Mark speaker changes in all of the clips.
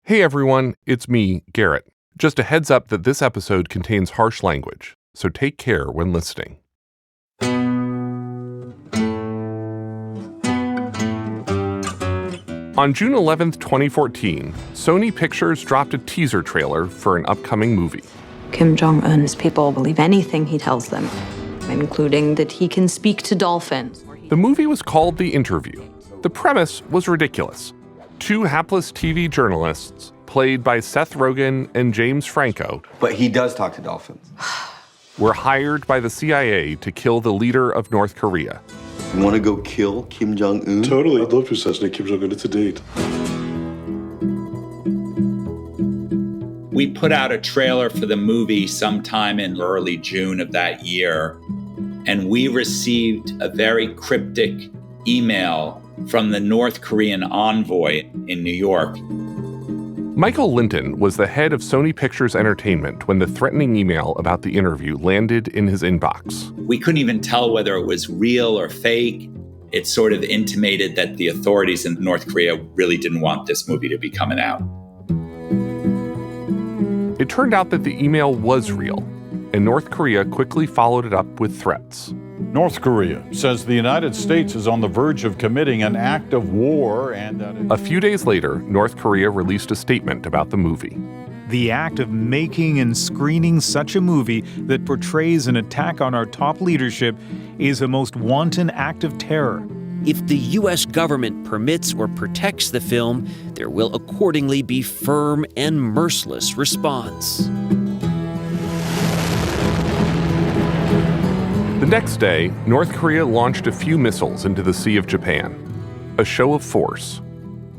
Speaker 1: Hey everyone, it's me, Garrett. Just a heads up that this episode contains harsh language, so take care when listening. On June 11th, 2014, Sony Pictures dropped a teaser trailer for an upcoming movie.
Speaker 2: Kim Jong-un's people believe anything he tells them, including that he can speak to dolphins.
Speaker 1: The movie was called The Interview. The premise was ridiculous. Two hapless TV journalists, played by Seth Rogen and James Franco,
Speaker 3: but he does talk to dolphins,
Speaker 1: were hired by the CIA to kill the leader of North Korea.
Speaker 3: You want to go kill Kim Jong-un?
Speaker 4: Totally. I'd love to assassinate Kim Jong-un. It's a date.
Speaker 5: We put out a trailer for the movie sometime in early June of that year, and we received a very cryptic email from the North Korean envoy in New York.
Speaker 1: Michael Linton was the head of Sony Pictures Entertainment when the threatening email about the interview landed in his inbox.
Speaker 5: We couldn't even tell whether it was real or fake. It sort of intimated that the authorities in North Korea really didn't want this movie to be coming out.
Speaker 1: It turned out that the email was real, and North Korea quickly followed it up with threats.
Speaker 6: North Korea says the United States is on the verge of committing an act of war and that
Speaker 1: A few days later, North Korea released a statement about the movie.
Speaker 7: The act of making and screening such a movie that portrays an attack on our top leadership is a most wanton act of terror.
Speaker 8: If the U.S. government permits or protects the film, there will accordingly be firm and merciless response.
Speaker 1: The next day, North Korea launched a few missiles into the Sea of Japan, a show of force.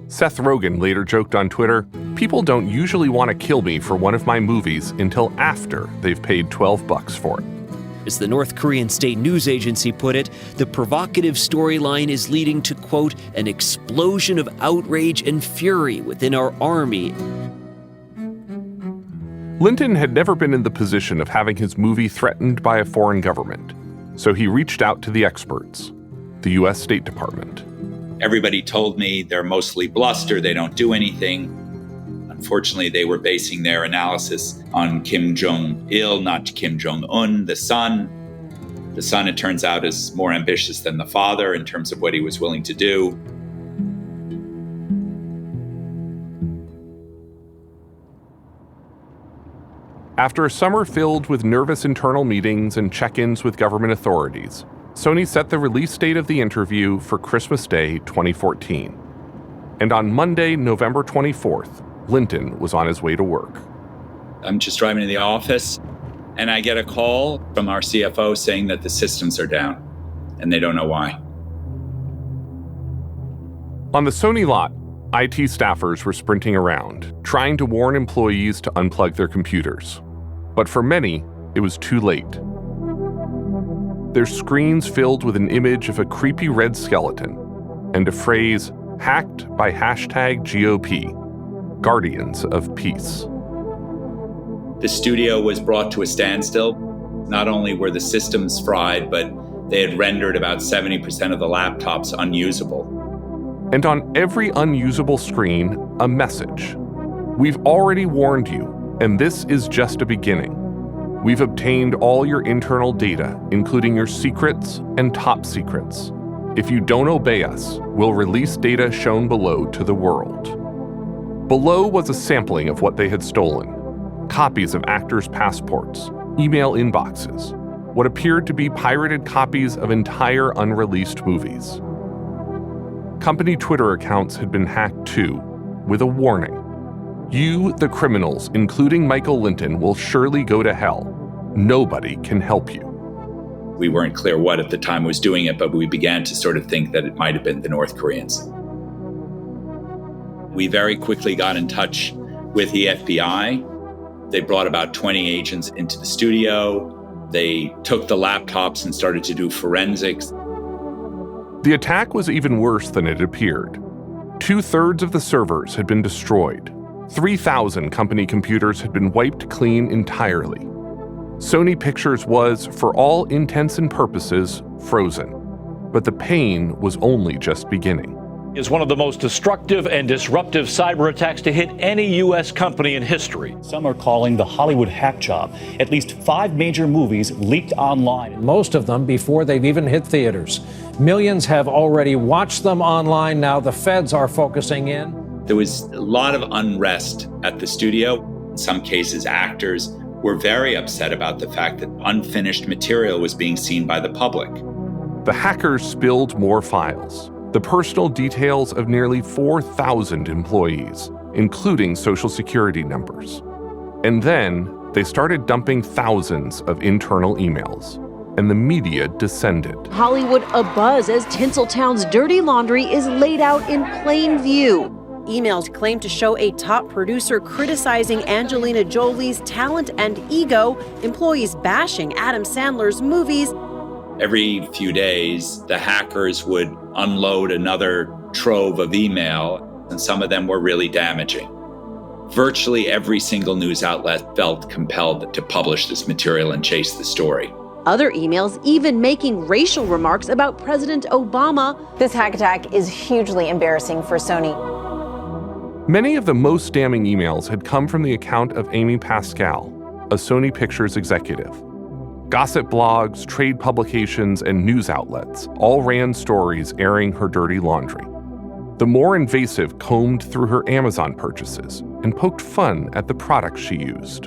Speaker 1: Seth Rogen later joked on Twitter, "People don't usually want to kill me for one of my movies until after they've paid $12 for it."
Speaker 8: As the North Korean state news agency put it, the provocative storyline is leading to, quote, an explosion of outrage and fury within our army.
Speaker 1: Linton had never been in the position of having his movie threatened by a foreign government, so he reached out to the experts, the U.S. State Department.
Speaker 5: Everybody told me they're mostly bluster, they don't do anything. Unfortunately, they were basing their analysis on Kim Jong-il, not Kim Jong-un, the son. The son, it turns out, is more ambitious than the father in terms of what he was willing to do.
Speaker 1: After a summer filled with nervous internal meetings and check-ins with government authorities, Sony set the release date of The Interview for Christmas Day 2014. And on Monday, November 24th, Linton was on his way to work.
Speaker 5: I'm just driving to the office, and I get a call from our CFO saying that the systems are down, and they don't know why.
Speaker 1: On the Sony lot, IT staffers were sprinting around, trying to warn employees to unplug their computers. But for many, it was too late. Their screens filled with an image of a creepy red skeleton and a phrase, hacked by #GOP, Guardians of Peace.
Speaker 5: The studio was brought to a standstill. Not only were the systems fried, but they had rendered about 70% of the laptops unusable.
Speaker 1: And on every unusable screen, a message. We've already warned you, and this is just a beginning. We've obtained all your internal data, including your secrets and top secrets. If you don't obey us, we'll release data shown below to the world. Below was a sampling of what they had stolen. Copies of actors' passports, email inboxes, what appeared to be pirated copies of entire unreleased movies. Company Twitter accounts had been hacked too, with a warning. You, the criminals, including Michael Linton, will surely go to hell. Nobody can help you.
Speaker 5: We weren't clear what at the time was doing it, but we began to sort of think that it might have been the North Koreans. We very quickly got in touch with the FBI. They brought about 20 agents into the studio. They took the laptops and started to do forensics.
Speaker 1: The attack was even worse than it appeared. 2/3 of the servers had been destroyed. 3,000 company computers had been wiped clean entirely. Sony Pictures was, for all intents and purposes, frozen. But the pain was only just beginning.
Speaker 9: is one of the most destructive and disruptive cyber attacks to hit any U.S. company in history.
Speaker 10: Some are calling the Hollywood hack job. At least 5 major movies leaked online.
Speaker 11: Most of them before they've even hit theaters. Millions have already watched them online. Now the feds are focusing in.
Speaker 5: There was a lot of unrest at the studio. In some cases, actors were very upset about the fact that unfinished material was being seen by the public.
Speaker 1: The hackers spilled more files, the personal details of nearly 4,000 employees, including social security numbers. And then they started dumping thousands of internal emails, and the media descended.
Speaker 12: Hollywood abuzz as Tinseltown's dirty laundry is laid out in plain view. Emails claim to show a top producer criticizing Angelina Jolie's talent and ego, employees bashing Adam Sandler's movies.
Speaker 5: Every few days, the hackers would unload another trove of email, and some of them were really damaging. Virtually every single news outlet felt compelled to publish this material and chase the story.
Speaker 12: Other emails even making racial remarks about President Obama.
Speaker 13: This hack attack is hugely embarrassing for Sony.
Speaker 1: Many of the most damning emails had come from the account of Amy Pascal, a Sony Pictures executive. Gossip blogs, trade publications, and news outlets all ran stories airing her dirty laundry. The more invasive combed through her Amazon purchases and poked fun at the products she used.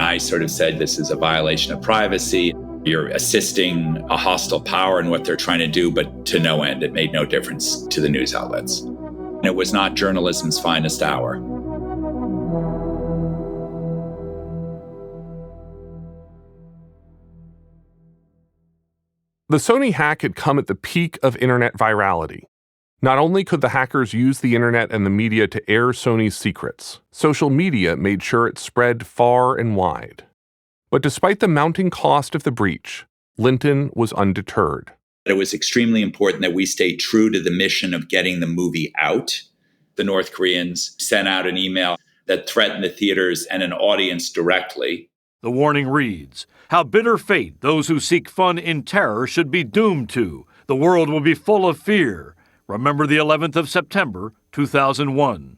Speaker 5: I sort of said this is a violation of privacy. You're assisting a hostile power in what they're trying to do, but to no end. It made no difference to the news outlets. It was not journalism's finest hour.
Speaker 1: The Sony hack had come at the peak of internet virality. Not only could the hackers use the internet and the media to air Sony's secrets, social media made sure it spread far and wide. But despite the mounting cost of the breach, Linton was undeterred.
Speaker 5: It was extremely important that we stay true to the mission of getting the movie out. The North Koreans sent out an email that threatened the theaters and an audience directly.
Speaker 9: The warning reads, "How bitter fate those who seek fun in terror should be doomed to. The world will be full of fear. Remember the 11th of September, 2001.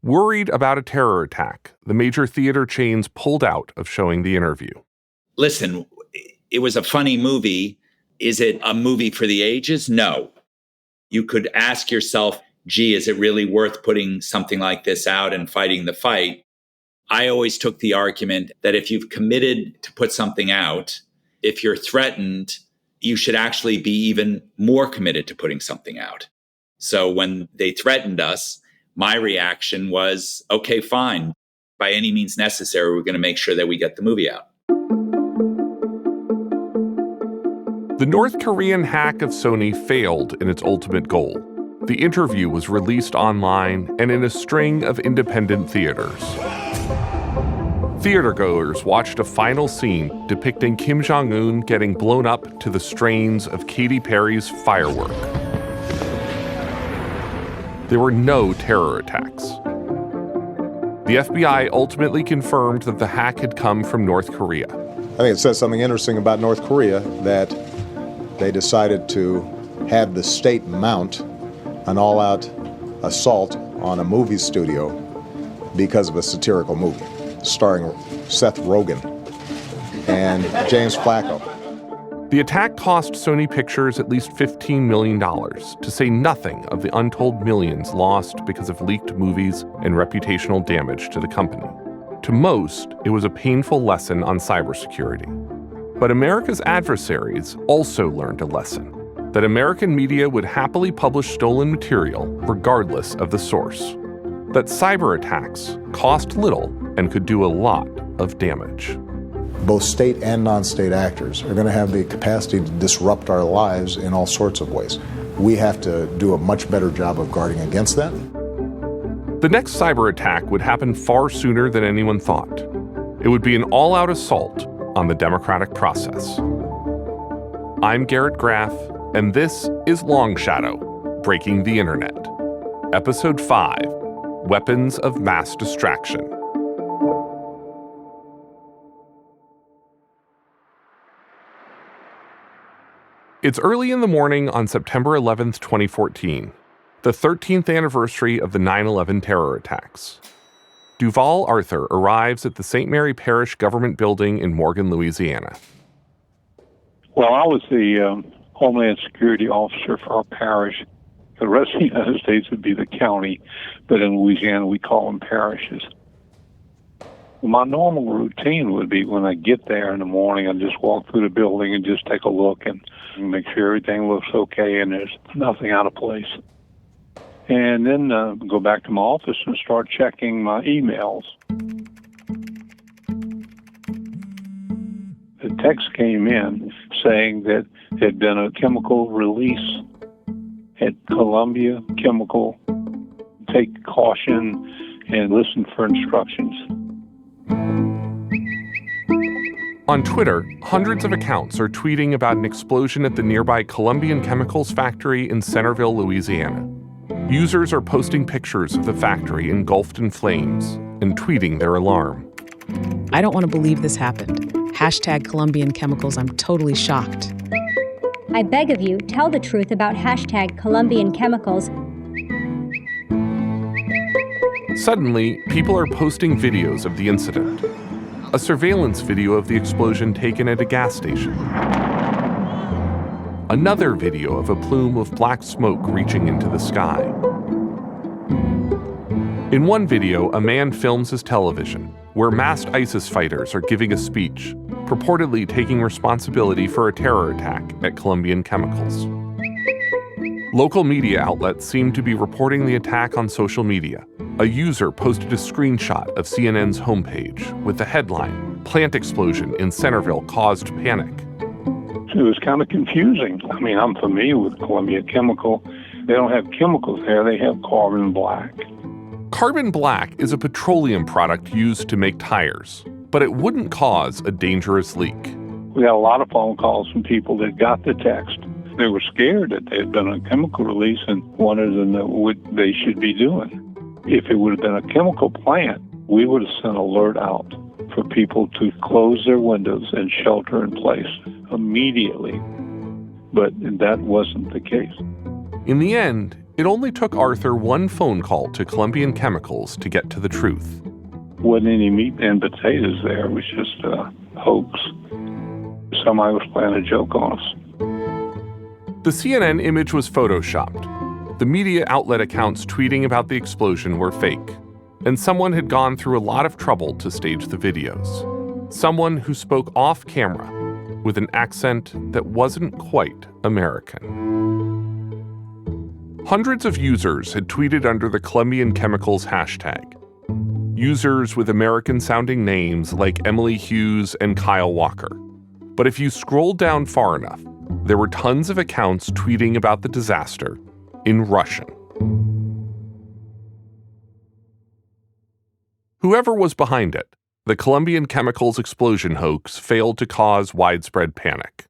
Speaker 1: Worried about a terror attack, the major theater chains pulled out of showing the interview.
Speaker 5: Listen, it was a funny movie. Is it a movie for the ages? No. You could ask yourself, gee, is it really worth putting something like this out and fighting the fight? I always took the argument that if you've committed to put something out, if you're threatened, you should actually be even more committed to putting something out. So when they threatened us, my reaction was, okay, fine. By any means necessary, we're going to make sure that we get the movie out.
Speaker 1: The North Korean hack of Sony failed in its ultimate goal. The interview was released online and in a string of independent theaters. Theatergoers watched a final scene depicting Kim Jong-un getting blown up to the strains of Katy Perry's Firework. There were no terror attacks. The FBI ultimately confirmed that the hack had come from North Korea.
Speaker 14: I think it says something interesting about North Korea that they decided to have the state mount an all-out assault on a movie studio because of a satirical movie starring Seth Rogen and James Flacco.
Speaker 1: The attack cost Sony Pictures at least $15 million, to say nothing of the untold millions lost because of leaked movies and reputational damage to the company. To most, it was a painful lesson on cybersecurity. But America's adversaries also learned a lesson, that American media would happily publish stolen material regardless of the source, that cyber attacks cost little and could do a lot of damage.
Speaker 14: Both state and non-state actors are going to have the capacity to disrupt our lives in all sorts of ways. We have to do a much better job of guarding against that.
Speaker 1: The next cyber attack would happen far sooner than anyone thought. It would be an all-out assault on the democratic process. I'm Garrett Graff, and this is Long Shadow, Breaking the Internet. Episode 5, Weapons of Mass Distraction. It's early in the morning on September 11th, 2014. the 13th anniversary of the 9/11 terror attacks. Duval Arthur arrives at the St. Mary Parish Government Building in Morgan, Louisiana.
Speaker 15: Well, I was the Homeland Security officer for our parish. The rest of the United States would be the county, but in Louisiana we call them parishes. My normal routine would be when I get there in the morning, I just walk through the building and just take a look and make sure everything looks okay and there's nothing out of place. And then go back to my office and start checking my emails. The text came in saying that there had been a chemical release at Columbia Chemical. Take caution and listen for instructions.
Speaker 1: On Twitter, hundreds of accounts are tweeting about an explosion at the nearby Columbian Chemicals factory in Centerville, Louisiana. Users are posting pictures of the factory engulfed in flames and tweeting their alarm.
Speaker 16: I don't want to believe this happened. Hashtag Columbian Chemicals, I'm totally shocked.
Speaker 17: I beg of you, tell the truth about hashtag Columbian Chemicals.
Speaker 1: Suddenly, people are posting videos of the incident. A surveillance video of the explosion taken at a gas station. Another video of a plume of black smoke reaching into the sky. In one video, a man films his television, where masked ISIS fighters are giving a speech, purportedly taking responsibility for a terror attack at Columbian Chemicals. Local media outlets seem to be reporting the attack on social media. A user posted a screenshot of CNN's homepage with the headline, "Plant explosion in Centerville caused panic."
Speaker 15: It was kind of confusing. I mean, I'm familiar with Columbia Chemical. They don't have chemicals there, they have carbon black.
Speaker 1: Carbon black is a petroleum product used to make tires, but it wouldn't cause a dangerous leak.
Speaker 15: We got a lot of phone calls from people that got the text. They were scared that there had been a chemical release and wanted to know what they should be doing. If it would have been a chemical plant, we would have sent an alert out for people to close their windows and shelter in place immediately. But that wasn't the case.
Speaker 1: In the end, it only took Arthur one phone call to Columbian Chemicals to get to the truth.
Speaker 15: Wasn't any meat and potatoes there. It was just a hoax. Somebody was playing a joke on us.
Speaker 1: The CNN image was photoshopped. The media outlet accounts tweeting about the explosion were fake, and someone had gone through a lot of trouble to stage the videos. Someone who spoke off camera with an accent that wasn't quite American. Hundreds of users had tweeted under the Columbian Chemicals hashtag. Users with American-sounding names like Emily Hughes and Kyle Walker. But if you scrolled down far enough, there were tons of accounts tweeting about the disaster in Russian. Whoever was behind it, the Columbian Chemicals explosion hoax failed to cause widespread panic.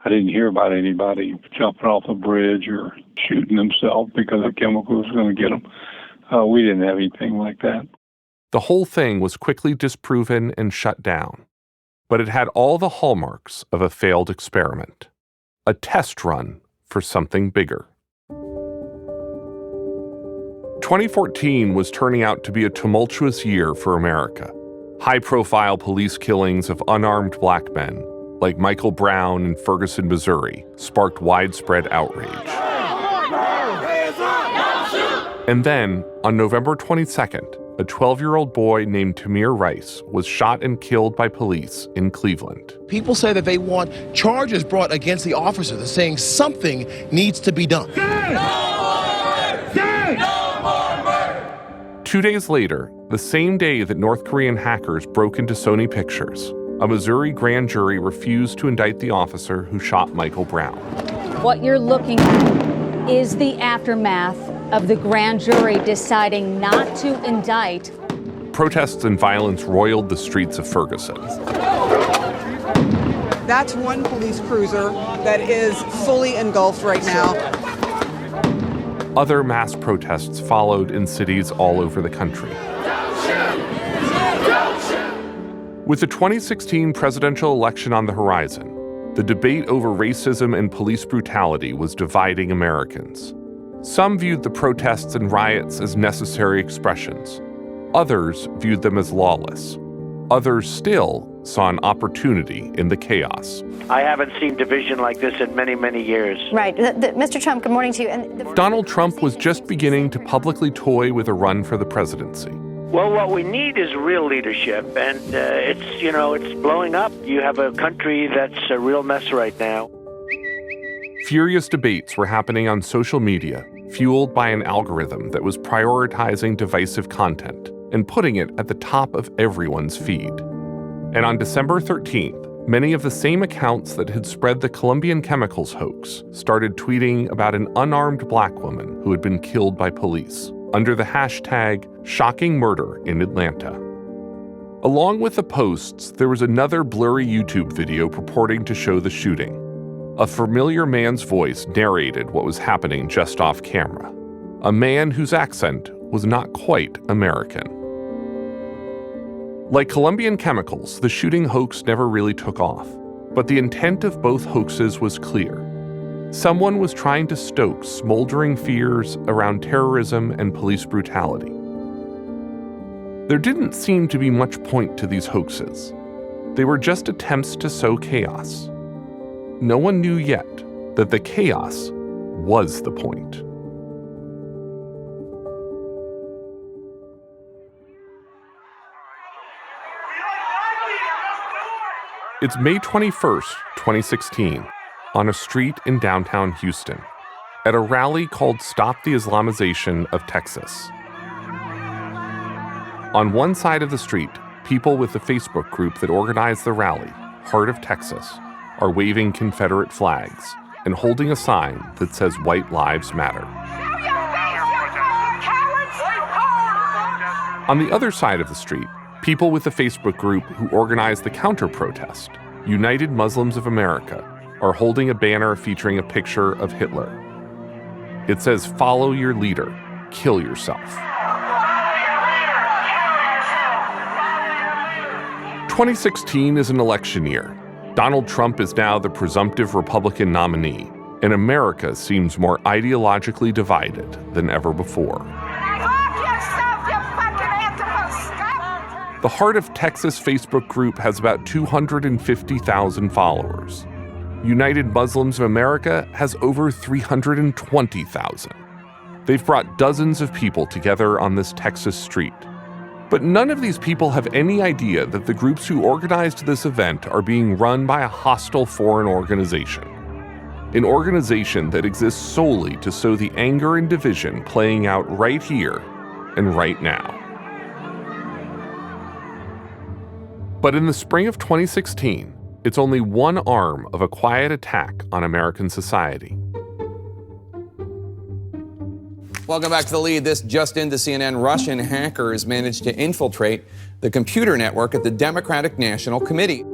Speaker 15: I didn't hear about anybody jumping off a bridge or shooting themselves because the chemical was going to get them. We didn't have anything like that.
Speaker 1: The whole thing was quickly disproven and shut down, but it had all the hallmarks of a failed experiment, a test run for something bigger. 2014 was turning out to be a tumultuous year for America. High-profile police killings of unarmed black men, like Michael Brown in Ferguson, Missouri, sparked widespread outrage. And then, on November 22nd, a 12-year-old boy named Tamir Rice was shot and killed by police in Cleveland.
Speaker 18: People say that they want charges brought against the officer. They're saying something needs to be done.
Speaker 1: 2 days later, the same day that North Korean hackers broke into Sony Pictures, a Missouri grand jury refused to indict the officer who shot Michael Brown.
Speaker 19: What you're looking at is the aftermath of the grand jury deciding not to indict.
Speaker 1: Protests and violence roiled the streets of Ferguson.
Speaker 20: That's one police cruiser that is fully engulfed right now.
Speaker 1: Other mass protests followed in cities all over the country. With the 2016 presidential election on the horizon, the debate over racism and police brutality was dividing Americans. Some viewed the protests and riots as necessary expressions. Others viewed them as lawless. Others still saw an opportunity in the chaos.
Speaker 21: I haven't seen division like this in many, many years.
Speaker 22: Right. Mr. Trump, good morning to you.
Speaker 1: Donald Trump was just beginning to publicly toy with a run for the presidency.
Speaker 21: Well, what we need is real leadership, and it's blowing up. You have a country that's a real mess right now.
Speaker 1: Furious debates were happening on social media, fueled by an algorithm that was prioritizing divisive content and putting it at the top of everyone's feed. And on December 13th, many of the same accounts that had spread the Colombian chemicals hoax started tweeting about an unarmed black woman who had been killed by police under the hashtag Shocking Murder in Atlanta. Along with the posts, there was another blurry YouTube video purporting to show the shooting. A familiar man's voice narrated what was happening just off camera. A man whose accent was not quite American. Like Colombian chemicals, the shooting hoax never really took off. But the intent of both hoaxes was clear. Someone was trying to stoke smoldering fears around terrorism and police brutality. There didn't seem to be much point to these hoaxes. They were just attempts to sow chaos. No one knew yet that the chaos was the point. It's May 21st, 2016, on a street in downtown Houston, at a rally called Stop the Islamization of Texas. On one side of the street, people with the Facebook group that organized the rally, Heart of Texas, are waving Confederate flags and holding a sign that says White Lives Matter. On the other side of the street, people with the Facebook group who organized the counter-protest, United Muslims of America, are holding a banner featuring a picture of Hitler. It says, "Follow your leader, kill yourself." 2016 is an election year. Donald Trump is now the presumptive Republican nominee, and America seems more ideologically divided than ever before. The Heart of Texas Facebook group has about 250,000 followers. United Muslims of America has over 320,000. They've brought dozens of people together on this Texas street. But none of these people have any idea that the groups who organized this event are being run by a hostile foreign organization. An organization that exists solely to sow the anger and division playing out right here and right now. But in the spring of 2016, it's only one arm of a quiet attack on American society.
Speaker 23: Welcome back to The Lead. This just into CNN. Russian hackers managed to infiltrate the computer network at the Democratic National Committee.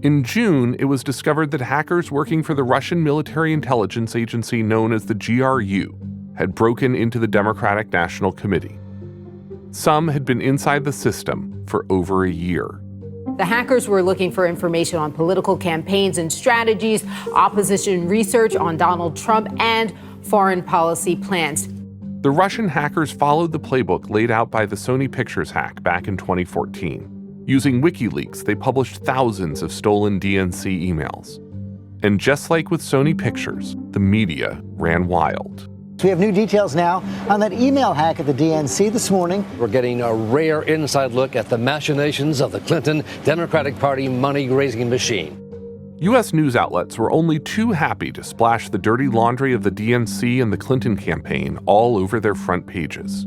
Speaker 1: In June, it was discovered that hackers working for the Russian military intelligence agency known as the GRU had broken into the Democratic National Committee. Some had been inside the system for over a year.
Speaker 24: The hackers were looking for information on political campaigns and strategies, opposition research on Donald Trump, and foreign policy plans.
Speaker 1: The Russian hackers followed the playbook laid out by the Sony Pictures hack back in 2014. Using WikiLeaks, they published thousands of stolen DNC emails. And just like with Sony Pictures, the media ran wild.
Speaker 25: We have new details now on that email hack at the DNC this morning.
Speaker 26: We're getting a rare inside look at the machinations of the Clinton Democratic Party money-raising machine.
Speaker 1: U.S. news outlets were only too happy to splash the dirty laundry of the DNC and the Clinton campaign all over their front pages.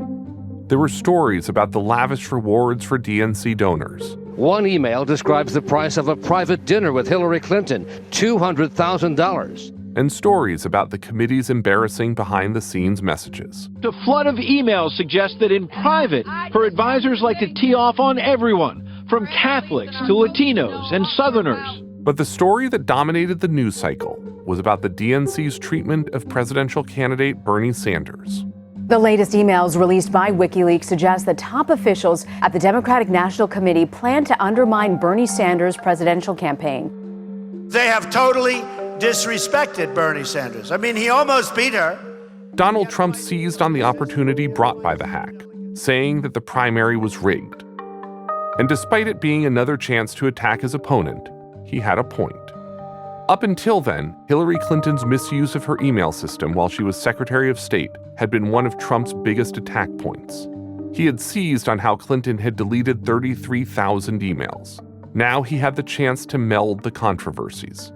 Speaker 1: There were stories about the lavish rewards for DNC donors.
Speaker 26: One email describes the price of a private dinner with Hillary Clinton, $200,000.
Speaker 1: And stories about the committee's embarrassing behind-the-scenes messages.
Speaker 27: The flood of emails suggests that in private, her advisors like to tee off on everyone, from Catholics to Latinos and Southerners.
Speaker 1: But the story that dominated the news cycle was about the DNC's treatment of presidential candidate Bernie Sanders.
Speaker 28: The latest emails released by WikiLeaks suggest that top officials at the Democratic National Committee plan to undermine Bernie Sanders' presidential campaign.
Speaker 29: They have totally disrespected Bernie Sanders. I mean, he almost beat her.
Speaker 1: Donald Trump seized on the opportunity brought by the hack, saying that the primary was rigged. And despite it being another chance to attack his opponent, he had a point. Up until then, Hillary Clinton's misuse of her email system while she was Secretary of State had been one of Trump's biggest attack points. He had seized on how Clinton had deleted 33,000 emails. Now he had the chance to meld the controversies.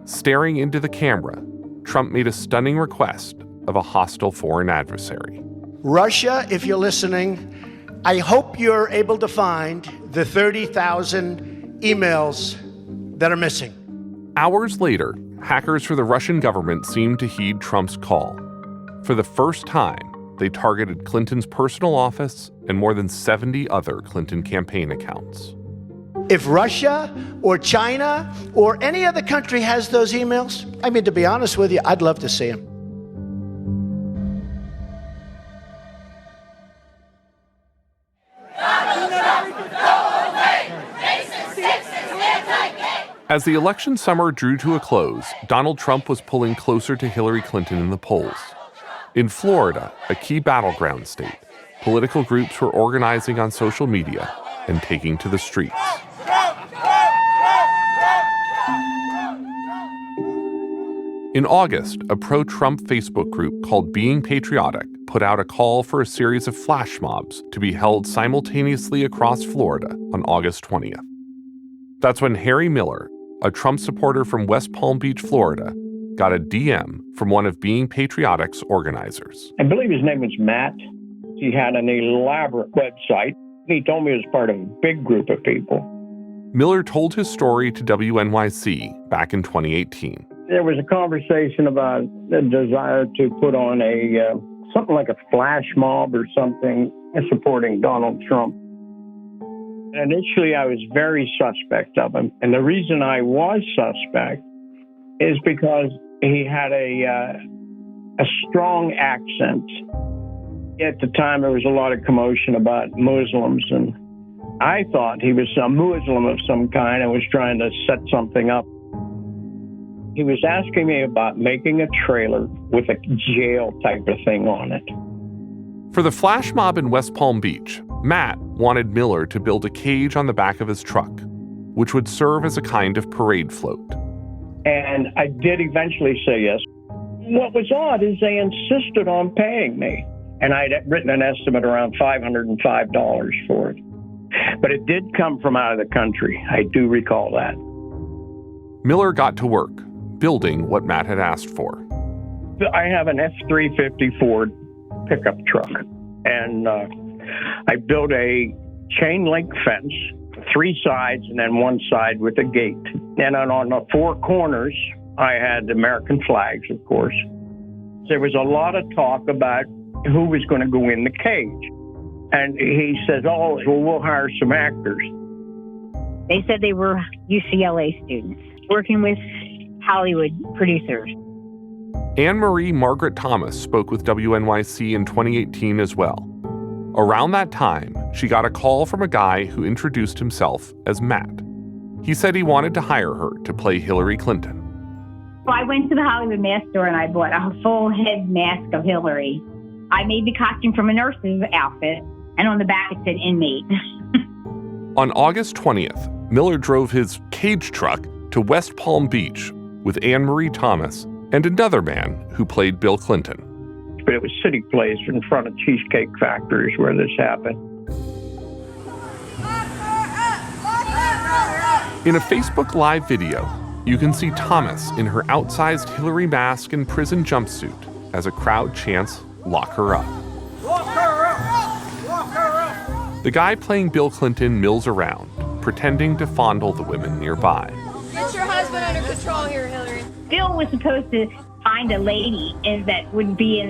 Speaker 1: Staring into the camera, Trump made a stunning request of a hostile foreign adversary.
Speaker 2: Russia, if you're listening, I hope you're able to find the 30,000 emails that are missing.
Speaker 1: Hours later, hackers for the Russian government seemed to heed Trump's call. For the first time, they targeted Clinton's personal office and more than 70 other Clinton campaign accounts.
Speaker 2: If Russia or China or any other country has those emails, I mean, to be honest with you, I'd love to see them.
Speaker 1: As the election summer drew to a close, Donald Trump was pulling closer to Hillary Clinton in the polls. In Florida, a key battleground state, political groups were organizing on social media and taking to the streets. In August, a pro-Trump Facebook group called Being Patriotic put out a call for a series of flash mobs to be held simultaneously across Florida on August 20th. That's when Harry Miller, a Trump supporter from West Palm Beach, Florida, got a DM from one of Being Patriotic's organizers.
Speaker 3: I believe his name was Matt. He had an elaborate website. He told me it was part of a big group of people.
Speaker 1: Miller told his story to WNYC back in 2018.
Speaker 3: There was a conversation about the desire to put on something like a flash mob or something supporting Donald Trump. Initially, I was very suspect of him. And the reason I was suspect is because he had a strong accent. At the time, there was a lot of commotion about Muslims, and I thought he was a Muslim of some kind and was trying to set something up. He was asking me about making a trailer with a jail type of thing on it.
Speaker 1: For the flash mob in West Palm Beach, Matt wanted Miller to build a cage on the back of his truck, which would serve as a kind of parade float.
Speaker 3: And I did eventually say yes. What was odd is they insisted on paying me. And I'd written an estimate around $505 for it. But it did come from out of the country. I do recall that.
Speaker 1: Miller got to work, building what Matt had asked for.
Speaker 3: I have an F-350 Ford pickup truck. And I built a chain link fence, 3 sides and then 1 side with a gate. And on the 4 corners, I had American flags, of course. There was a lot of talk about who was going to go in the cage. And he says, oh, well, we'll hire some actors.
Speaker 4: They said they were UCLA students working with Hollywood producers.
Speaker 1: Anne-Marie Margaret Thomas spoke with WNYC in 2018 as well. Around that time, she got a call from a guy who introduced himself as Matt. He said he wanted to hire her to play Hillary Clinton.
Speaker 4: So I went to the Hollywood mask store and I bought a full head mask of Hillary. I made the costume from a nurse's outfit, and on the back it said inmate.
Speaker 1: On August 20th, Miller drove his cage truck to West Palm Beach with Anne-Marie Thomas and another man who played Bill Clinton.
Speaker 3: But it was City Place in front of Cheesecake Factories where this happened.
Speaker 1: In a Facebook Live video, you can see Thomas in her outsized Hillary mask and prison jumpsuit as a crowd chants, "Lock her up."
Speaker 6: Lock her up! Lock her up!
Speaker 1: The guy playing Bill Clinton mills around, pretending to fondle the women nearby.
Speaker 4: Get your husband under control here, Hillary. Bill was supposed to find a lady that would be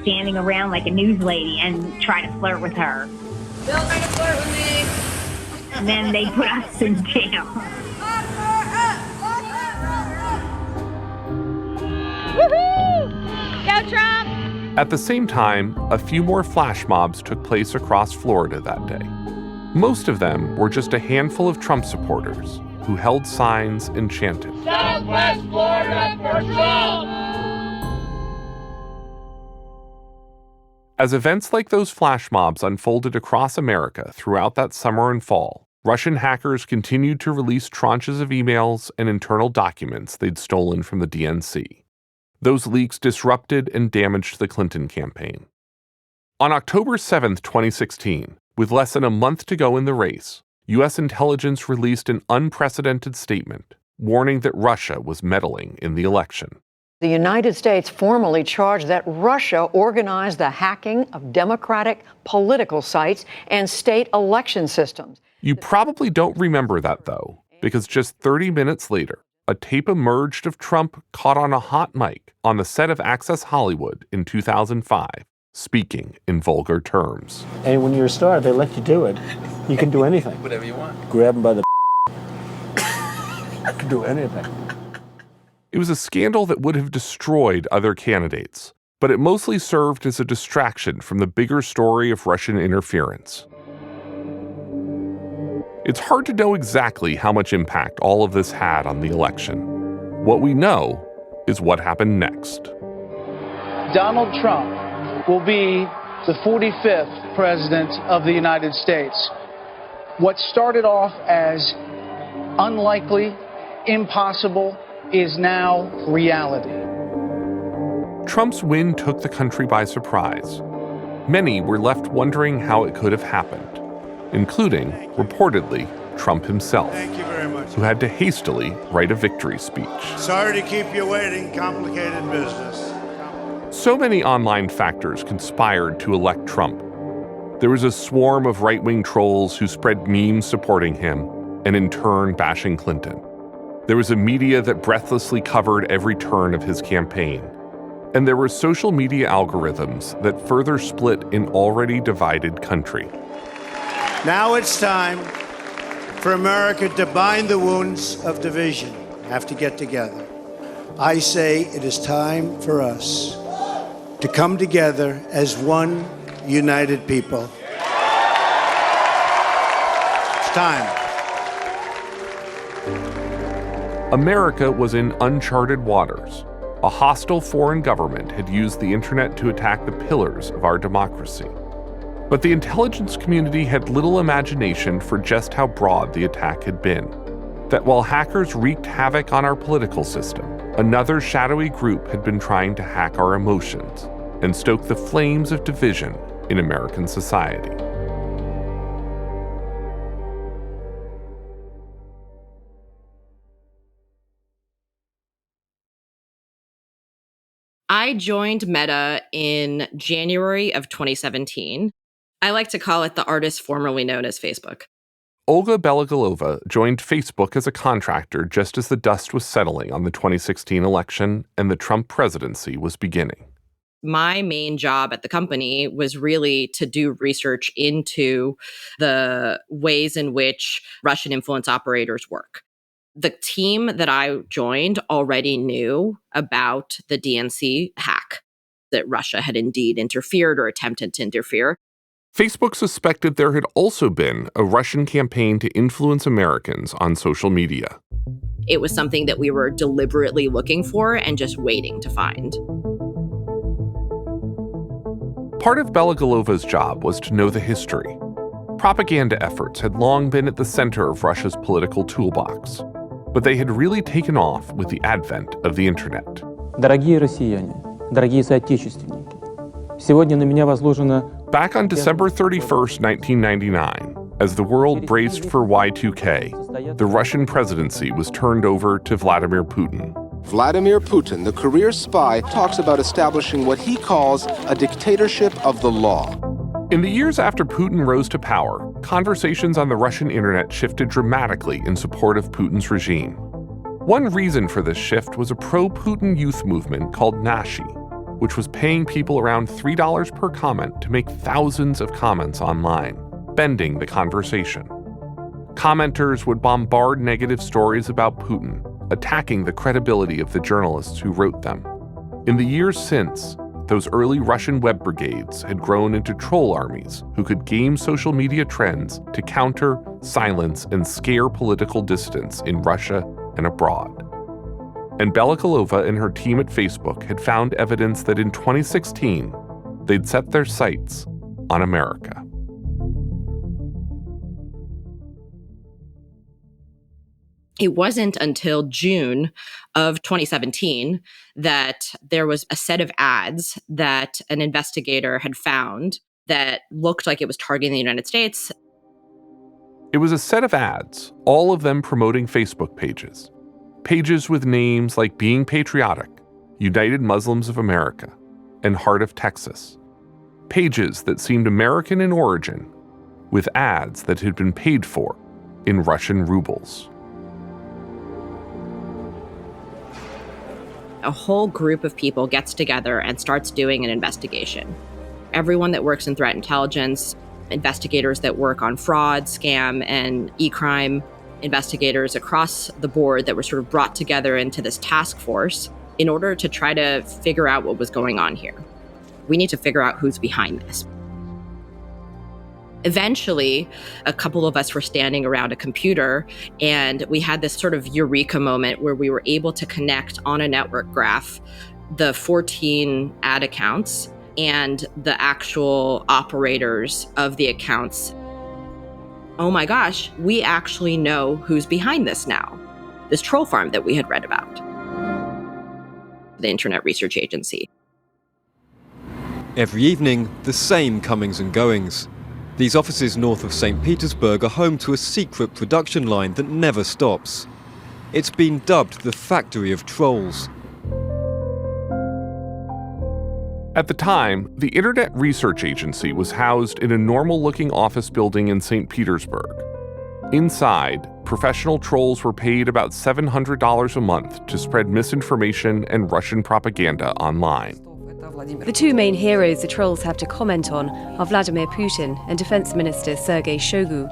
Speaker 4: standing around like a news lady and try to flirt with her.
Speaker 6: Bill's trying to flirt with me.
Speaker 4: And then they put us in jail.
Speaker 6: Woohoo! Go Trump!
Speaker 1: At the same time, a few more flash mobs took place across Florida that day. Most of them were just a handful of Trump supporters who held signs and chanted,
Speaker 6: Southwest Florida for Trump!
Speaker 1: As events like those flash mobs unfolded across America throughout that summer and fall, Russian hackers continued to release tranches of emails and internal documents they'd stolen from the DNC. Those leaks disrupted and damaged the Clinton campaign. On October 7, 2016, with less than a month to go in the race, U.S. intelligence released an unprecedented statement warning that Russia was meddling in the election.
Speaker 5: The United States formally charged that Russia organized the hacking of democratic political sites and state election systems.
Speaker 1: You probably don't remember that, though, because just 30 minutes later, a tape emerged of Trump caught on a hot mic on the set of Access Hollywood in 2005, speaking in vulgar terms.
Speaker 7: And when you're a star, they let you do it. You can do anything.
Speaker 8: Whatever you want.
Speaker 7: Grab them by the you can do anything.
Speaker 1: It was a scandal that would have destroyed other candidates, but it mostly served as a distraction from the bigger story of Russian interference. It's hard to know exactly how much impact all of this had on the election. What we know is what happened next.
Speaker 9: Donald Trump will be the 45th president of the United States. What started off as unlikely, impossible, is now reality.
Speaker 1: Trump's win took the country by surprise. Many were left wondering how it could have happened, including, reportedly, Trump himself, who had to hastily write a victory speech.
Speaker 2: Sorry to keep you waiting, complicated business.
Speaker 1: So many online factors conspired to elect Trump. There was a swarm of right-wing trolls who spread memes supporting him and in turn bashing Clinton. There was a media that breathlessly covered every turn of his campaign. And there were social media algorithms that further split an already divided country.
Speaker 2: Now it's time for America to bind the wounds of division, have to get together. I say it is time for us to come together as one united people. It's time.
Speaker 1: America was in uncharted waters. A hostile foreign government had used the internet to attack the pillars of our democracy. But the intelligence community had little imagination for just how broad the attack had been. That while hackers wreaked havoc on our political system, another shadowy group had been trying to hack our emotions and stoke the flames of division in American society.
Speaker 10: I joined Meta in January of 2017. I like to call it the artist formerly known as Facebook.
Speaker 1: Olga Beloglova joined Facebook as a contractor just as the dust was settling on the 2016 election and the Trump presidency was beginning.
Speaker 10: My main job at the company was really to do research into the ways in which Russian influence operators work. The team that I joined already knew about the DNC hack, that Russia had indeed interfered or attempted to interfere.
Speaker 1: Facebook suspected there had also been a Russian campaign to influence Americans on social media.
Speaker 10: It was something that we were deliberately looking for and just waiting to find.
Speaker 1: Part of Belogolova's job was to know the history. Propaganda efforts had long been at the center of Russia's political toolbox, but they had really taken off with the advent of the internet.
Speaker 11: Дорогие россияне, дорогие соотечественники, сегодня на меня возложено...
Speaker 1: Back on December 31st, 1999, as the world braced for Y2K, the Russian presidency was turned over to Vladimir Putin.
Speaker 12: Vladimir Putin, the career spy, talks about establishing what he calls a dictatorship of the law.
Speaker 1: In the years after Putin rose to power, conversations on the Russian internet shifted dramatically in support of Putin's regime. One reason for this shift was a pro-Putin youth movement called Nashi, which was paying people around $3 per comment to make thousands of comments online, bending the conversation. Commenters would bombard negative stories about Putin, attacking the credibility of the journalists who wrote them. In the years since, those early Russian web brigades had grown into troll armies who could game social media trends to counter, silence, and scare political dissidents in Russia and abroad. And Belogolova and her team at Facebook had found evidence that in 2016, they'd set their sights on America.
Speaker 10: It wasn't until June of 2017 that there was a set of ads that an investigator had found that looked like it was targeting the United States.
Speaker 1: It was a set of ads, all of them promoting Facebook pages. Pages with names like Being Patriotic, United Muslims of America, and Heart of Texas. Pages that seemed American in origin, with ads that had been paid for in Russian rubles.
Speaker 10: A whole group of people gets together and starts doing an investigation. Everyone that works in threat intelligence, investigators that work on fraud, scam, and e-crime, investigators across the board that were sort of brought together into this task force in order to try to figure out what was going on here. We need to figure out who's behind this. Eventually, a couple of us were standing around a computer, and we had this sort of eureka moment where we were able to connect on a network graph the 14 ad accounts and the actual operators of the accounts. Oh my gosh, we actually know who's behind this now. This troll farm that we had read about. The Internet Research Agency.
Speaker 8: Every evening, the same comings and goings. These offices north of St. Petersburg are home to a secret production line that never stops. It's been dubbed the factory of trolls.
Speaker 1: At the time, the Internet Research Agency was housed in a normal-looking office building in St. Petersburg. Inside, professional trolls were paid about $700 a month to spread misinformation and Russian propaganda online.
Speaker 13: The two main heroes the trolls have to comment on are Vladimir Putin and Defense Minister Sergei Shoigu.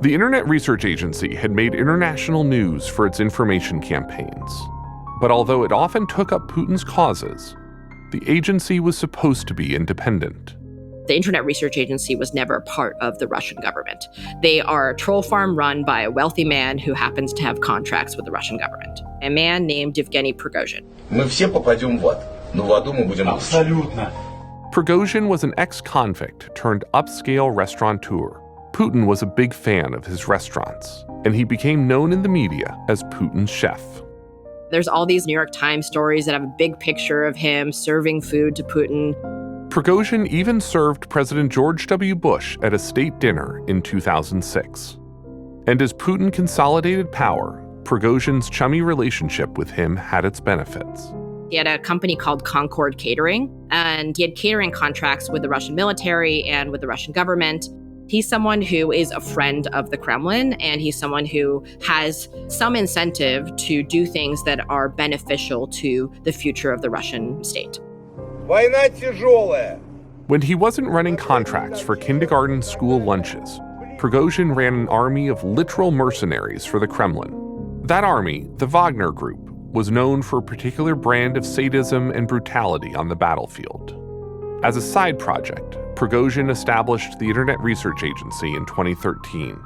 Speaker 1: The Internet Research Agency had made international news for its information campaigns. But although it often took up Putin's causes, the agency was supposed to be independent.
Speaker 10: The Internet Research Agency was never part of the Russian government. They are a troll farm run by a wealthy man who happens to have contracts with the Russian government, a man named Yevgeny Prigozhin.
Speaker 14: Мы все попадем в ад, но в аду мы будем лучше.
Speaker 1: Абсолютно. Prigozhin was an ex-convict turned upscale restaurateur. Putin was a big fan of his restaurants, and he became known in the media as Putin's chef.
Speaker 10: There's all these New York Times stories that have a big picture of him serving food to Putin.
Speaker 1: Prigozhin even served President George W. Bush at a state dinner in 2006. And as Putin consolidated power, Prigozhin's chummy relationship with him had its benefits.
Speaker 10: He had a company called Concord Catering, and he had catering contracts with the Russian military and with the Russian government. He's someone who is a friend of the Kremlin, and he's someone who has some incentive to do things that are beneficial to the future of the Russian state.
Speaker 14: Война тяжелая.
Speaker 1: When he wasn't running contracts for kindergarten school lunches, Prigozhin ran an army of literal mercenaries for the Kremlin. That army, the Wagner Group, was known for a particular brand of sadism and brutality on the battlefield. As a side project, Prigozhin established the Internet Research Agency in 2013.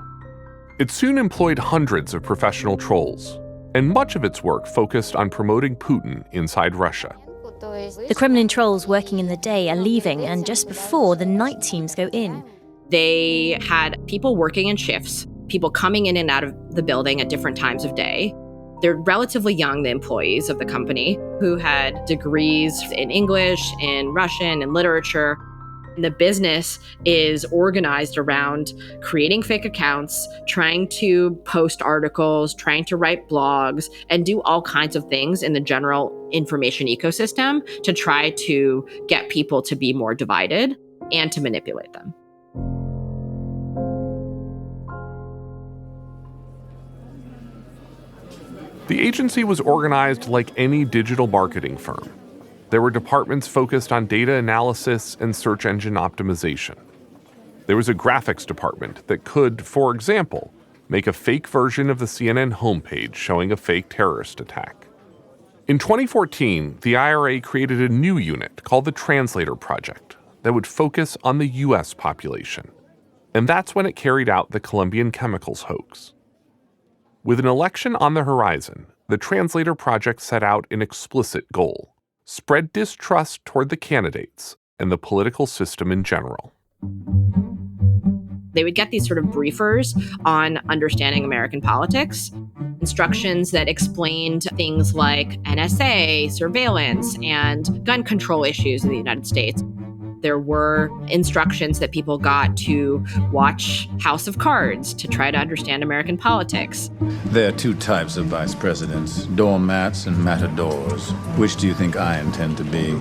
Speaker 1: It soon employed hundreds of professional trolls, and much of its work focused on promoting Putin inside Russia.
Speaker 15: The Kremlin trolls working in the day are leaving, and just before, the night teams go in.
Speaker 10: They had people working in shifts, people coming in and out of the building at different times of day. They're relatively young, the employees of the company, who had degrees in English, in Russian, in literature. And the business is organized around creating fake accounts, trying to post articles, trying to write blogs, and do all kinds of things in the general information ecosystem to try to get people to be more divided and to manipulate them.
Speaker 1: The agency was organized like any digital marketing firm. There were departments focused on data analysis and search engine optimization. There was a graphics department that could, for example, make a fake version of the CNN homepage showing a fake terrorist attack. In 2014, the IRA created a new unit called the Translator Project that would focus on the US population. And that's when it carried out the Colombian chemicals hoax. With an election on the horizon, the Translator Project set out an explicit goal: spread distrust toward the candidates and the political system in general.
Speaker 10: They would get these sort of briefers on understanding American politics, instructions that explained things like NSA, surveillance, and gun control issues in the United States. There were instructions that people got to watch House of Cards to try to understand American politics.
Speaker 16: There are two types of vice presidents, doormats and matadors. Which do you think I intend to be?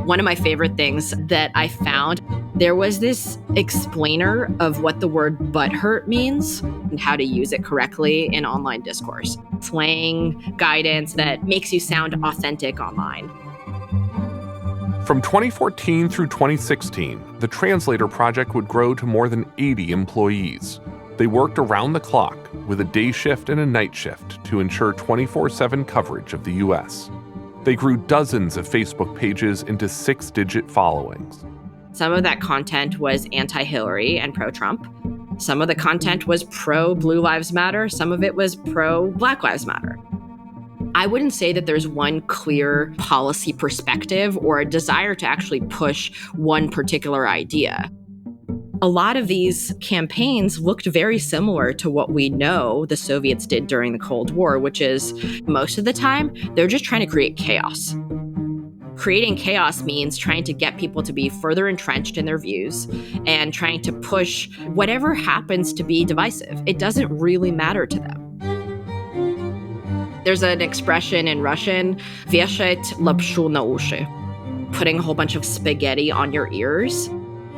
Speaker 10: One of my favorite things that I found, there was this explainer of what the word butthurt means and how to use it correctly in online discourse. Slang guidance that makes you sound authentic online.
Speaker 1: From 2014 through 2016, the Translator Project would grow to more than 80 employees. They worked around the clock with a day shift and a night shift to ensure 24/7 coverage of the U.S. They grew dozens of Facebook pages into 6-digit followings.
Speaker 10: Some of that content was anti-Hillary and pro-Trump. Some of the content was pro-Blue Lives Matter. Some of it was pro-Black Lives Matter. I wouldn't say that there's one clear policy perspective or a desire to actually push one particular idea. A lot of these campaigns looked very similar to what we know the Soviets did during the Cold War, which is most of the time, they're just trying to create chaos. Creating chaos means trying to get people to be further entrenched in their views and trying to push whatever happens to be divisive. It doesn't really matter to them. There's an expression in Russian, "вешать лапшу на уши," putting a whole bunch of spaghetti on your ears.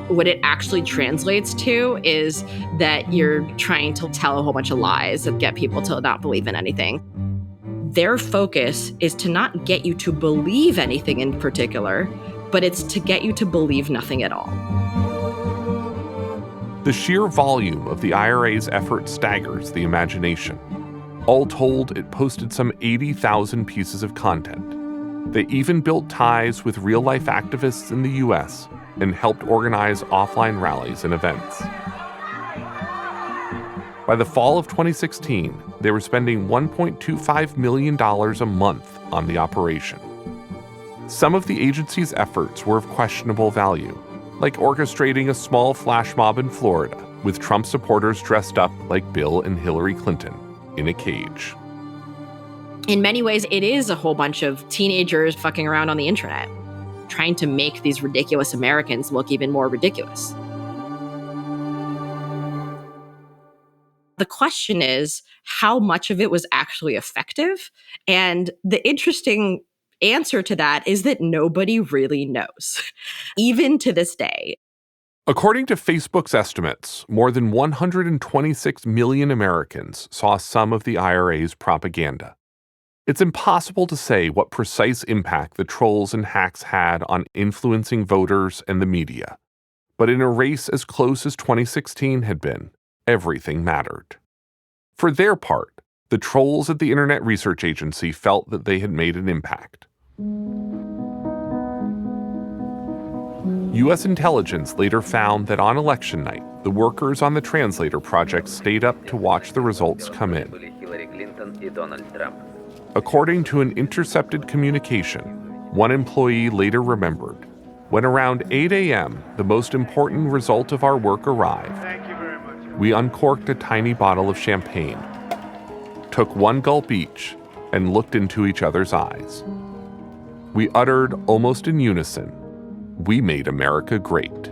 Speaker 10: What it actually translates to is that you're trying to tell a whole bunch of lies and get people to not believe in anything. Their focus is to not get you to believe anything in particular, but it's to get you to believe nothing at all.
Speaker 1: The sheer volume of the IRA's effort staggers the imagination. All told, it posted some 80,000 pieces of content. They even built ties with real-life activists in the U.S. and helped organize offline rallies and events. By the fall of 2016, they were spending $1.25 million a month on the operation. Some of the agency's efforts were of questionable value, like orchestrating a small flash mob in Florida with Trump supporters dressed up like Bill and Hillary Clinton in a cage.
Speaker 10: In many ways, it is a whole bunch of teenagers fucking around on the internet, trying to make these ridiculous Americans look even more ridiculous. The question is, how much of it was actually effective? And the interesting answer to that is that nobody really knows, even to this day.
Speaker 1: According to Facebook's estimates, more than 126 million Americans saw some of the IRA's propaganda. It's impossible to say what precise impact the trolls and hacks had on influencing voters and the media. But in a race as close as 2016 had been, everything mattered. For their part, the trolls at the Internet Research Agency felt that they had made an impact. U.S. intelligence later found that on election night, the workers on the Translator Project stayed up to watch the results come in. According to an intercepted communication, one employee later remembered, when around 8 a.m. the most important result of our work arrived, we uncorked a tiny bottle of champagne, took one gulp each, and looked into each other's eyes. We uttered almost in unison, "We made America great."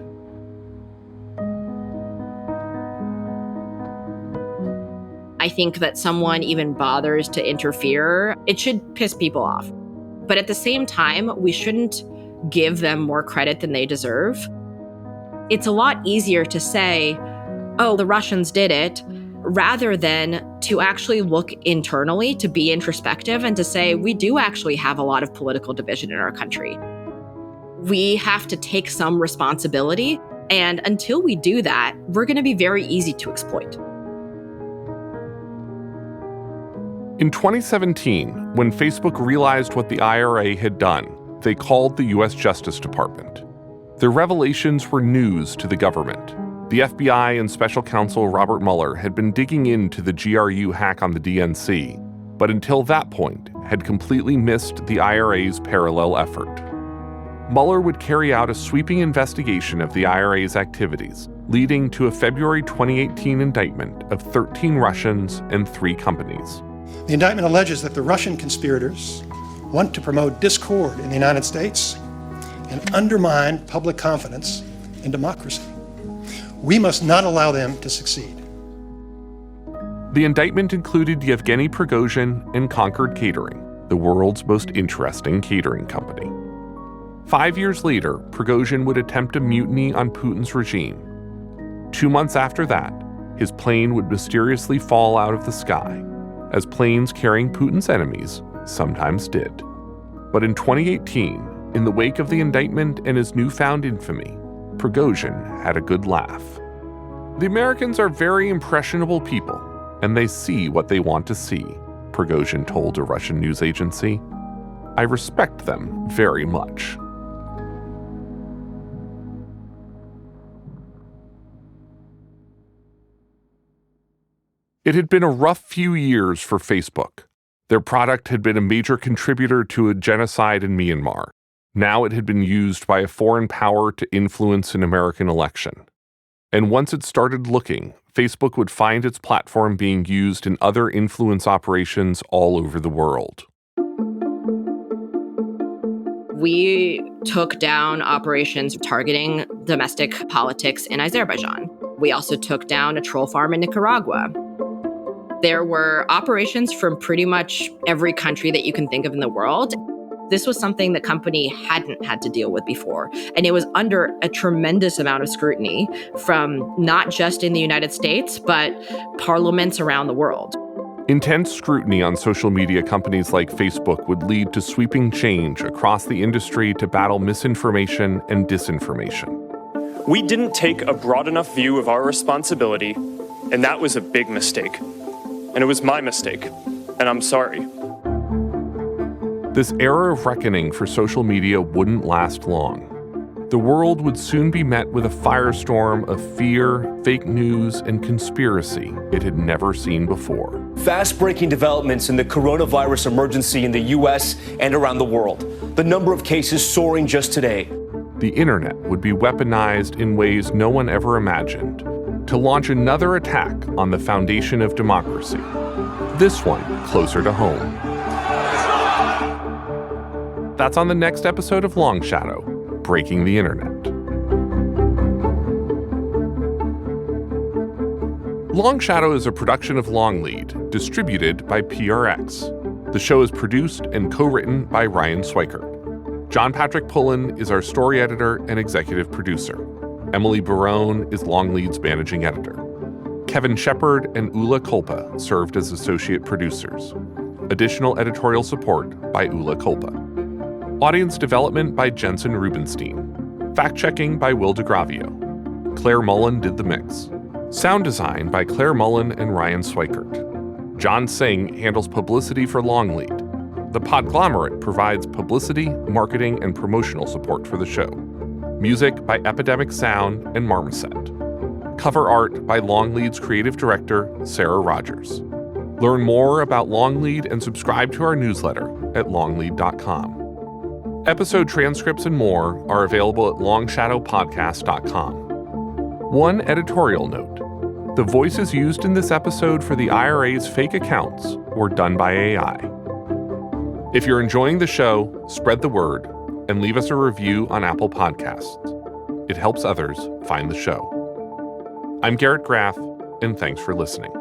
Speaker 10: I think that someone even bothers to interfere, it should piss people off. But at the same time, we shouldn't give them more credit than they deserve. It's a lot easier to say, oh, the Russians did it, rather than to actually look internally, to be introspective, and to say, we do actually have a lot of political division in our country. We have to take some responsibility, and until we do that, we're going to be very easy to exploit.
Speaker 1: In 2017, when Facebook realized what the IRA had done, they called the U.S. Justice Department. Their revelations were news to the government. The FBI and Special Counsel Robert Mueller had been digging into the GRU hack on the DNC, but until that point had completely missed the IRA's parallel effort. Mueller would carry out a sweeping investigation of the IRA's activities, leading to a February 2018 indictment of 13 Russians and 3 companies.
Speaker 17: The indictment alleges that the Russian conspirators want to promote discord in the United States and undermine public confidence in democracy. We must not allow them to succeed.
Speaker 1: The indictment included Yevgeny Prigozhin and Concord Catering, the world's most interesting catering company. 5 years later, Prigozhin would attempt a mutiny on Putin's regime. 2 months after that, his plane would mysteriously fall out of the sky, as planes carrying Putin's enemies sometimes did. But in 2018, in the wake of the indictment and his newfound infamy, Prigozhin had a good laugh. The Americans are very impressionable people, and they see what they want to see, Prigozhin told a Russian news agency. I respect them very much. It had been a rough few years for Facebook. Their product had been a major contributor to a genocide in Myanmar. Now it had been used by a foreign power to influence an American election. And once it started looking, Facebook would find its platform being used in other influence operations all over the world.
Speaker 10: We took down operations targeting domestic politics in Azerbaijan. We also took down a troll farm in Nicaragua. There were operations from pretty much every country that you can think of in the world. This was something the company hadn't had to deal with before, and it was under a tremendous amount of scrutiny from not just in the United States, but parliaments around the world.
Speaker 1: Intense scrutiny on social media companies like Facebook would lead to sweeping change across the industry to battle misinformation and disinformation.
Speaker 18: We didn't take a broad enough view of our responsibility, and that was a big mistake. And it was my mistake, and I'm sorry.
Speaker 1: This era of reckoning for social media wouldn't last long. The world would soon be met with a firestorm of fear, fake news, and conspiracy it had never seen before.
Speaker 19: Fast-breaking developments in the coronavirus emergency in the U.S. and around the world. The number of cases soaring just today.
Speaker 1: The internet would be weaponized in ways no one ever imagined, to launch another attack on the foundation of democracy. This one closer to home. That's on the next episode of Long Shadow, Breaking the Internet. Long Shadow is a production of Longlead, distributed by PRX. The show is produced and co-written by Ryan Swikert. John Patrick Pullen is our story editor and executive producer. Emily Barone is Longlead's managing editor. Kevin Shepard and Ula Kulpa served as associate producers. Additional editorial support by Ula Kulpa. Audience development by Jensen Rubenstein. Fact-checking by Will DeGravio. Claire Mullen did the mix. Sound design by Claire Mullen and Ryan Swikert. John Singh handles publicity for Longlead. The Podglomerate provides publicity, marketing, and promotional support for the show. Music by Epidemic Sound and Marmoset. Cover art by Longlead's creative director, Sarah Rogers. Learn more about Longlead and subscribe to our newsletter at longlead.com. Episode transcripts and more are available at longshadowpodcast.com. One editorial note. The voices used in this episode for the IRA's fake accounts were done by AI. If you're enjoying the show, spread the word and leave us a review on Apple Podcasts. It helps others find the show. I'm Garrett Graff, and thanks for listening.